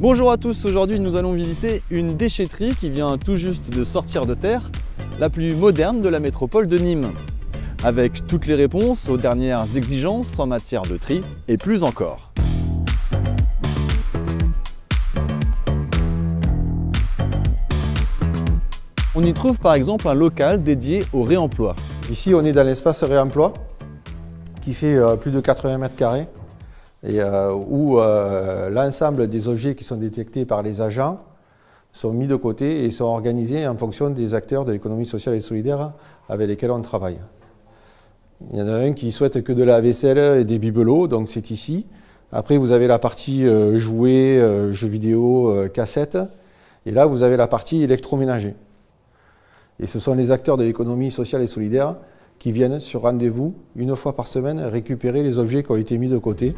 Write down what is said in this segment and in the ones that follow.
Bonjour à tous, aujourd'hui nous allons visiter une déchetterie qui vient tout juste de sortir de terre, la plus moderne de la métropole de Nîmes, avec toutes les réponses aux dernières exigences en matière de tri et plus encore. On y trouve par exemple un local dédié au réemploi. Ici, on est dans l'espace réemploi qui fait plus de 80 mètres carrés et où l'ensemble des objets qui sont détectés par les agents sont mis de côté et sont organisés en fonction des acteurs de l'économie sociale et solidaire avec lesquels on travaille. Il y en a un qui souhaite que de la vaisselle et des bibelots, donc c'est ici. Après, vous avez la partie jouets, jeux vidéo, cassettes. Et là, vous avez la partie électroménager. Et ce sont les acteurs de l'économie sociale et solidaire qui viennent sur rendez-vous, une fois par semaine, récupérer les objets qui ont été mis de côté.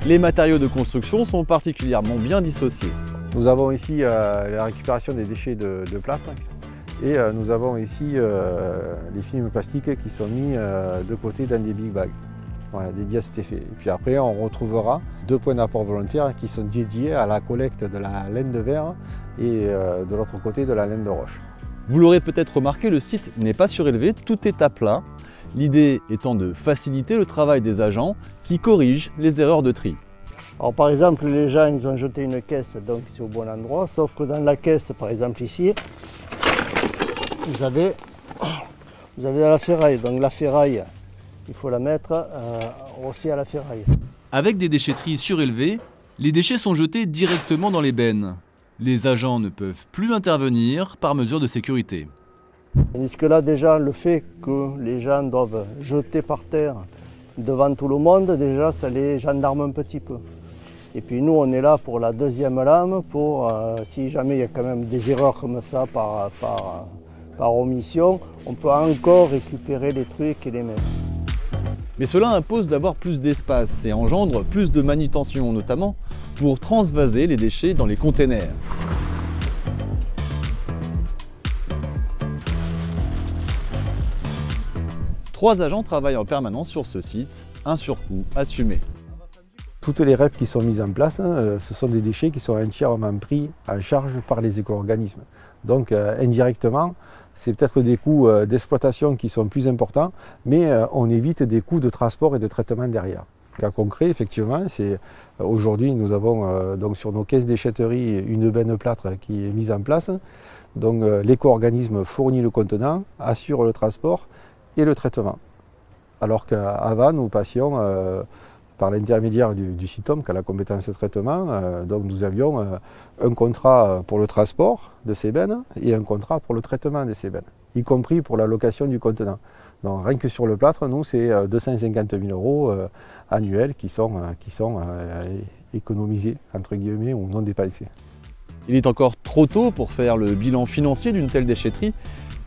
Les matériaux de construction sont particulièrement bien dissociés. Nous avons ici la récupération des déchets de plâtre et nous avons ici les films plastiques qui sont mis de côté dans des big bags. Voilà, dédiés à cet effet. Et puis après, on retrouvera 2 points d'apport volontaires qui sont dédiés à la collecte de la laine de verre et de l'autre côté de la laine de roche. Vous l'aurez peut-être remarqué, le site n'est pas surélevé, tout est à plat. L'idée étant de faciliter le travail des agents qui corrigent les erreurs de tri. Alors par exemple, les gens ils ont jeté une caisse, donc c'est au bon endroit, sauf que dans la caisse, par exemple ici, vous avez la ferraille. Donc la ferraille, il faut la mettre aussi à la ferraille. Avec des déchetteries surélevées, les déchets sont jetés directement dans les bennes. Les agents ne peuvent plus intervenir par mesure de sécurité. Tandis que là déjà, le fait que les gens doivent jeter par terre devant tout le monde, déjà ça les gendarme un petit peu. Et puis nous on est là pour la deuxième lame, pour si jamais il y a quand même des erreurs comme ça par omission, on peut encore récupérer les trucs et les mettre. Mais cela impose d'avoir plus d'espace et engendre plus de manutention, notamment pour transvaser les déchets dans les containers. Trois agents travaillent en permanence sur ce site, un surcoût assumé. Toutes les REP qui sont mises en place, ce sont des déchets qui sont entièrement pris en charge par les éco-organismes. Donc indirectement, c'est peut-être des coûts d'exploitation qui sont plus importants, mais on évite des coûts de transport et de traitement derrière. Cas concret, effectivement, c'est aujourd'hui nous avons donc sur nos caisses déchetteries une benne plâtre qui est mise en place. Donc l'éco-organisme fournit le contenant, assure le transport et le traitement. Alors qu'avant, nous passions par l'intermédiaire du CITOM, qui a la compétence de traitement, donc nous avions un contrat pour le transport de ces bennes et un contrat pour le traitement de ces bennes, y compris pour la location du contenant. Donc rien que sur le plâtre, nous, c'est 250 000 € annuels qui sont économisés, entre guillemets, ou non dépensés. Il est encore trop tôt pour faire le bilan financier d'une telle déchetterie,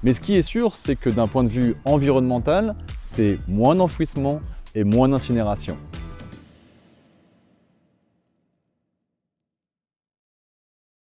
mais ce qui est sûr, c'est que d'un point de vue environnemental, c'est moins d'enfouissement et moins d'incinération.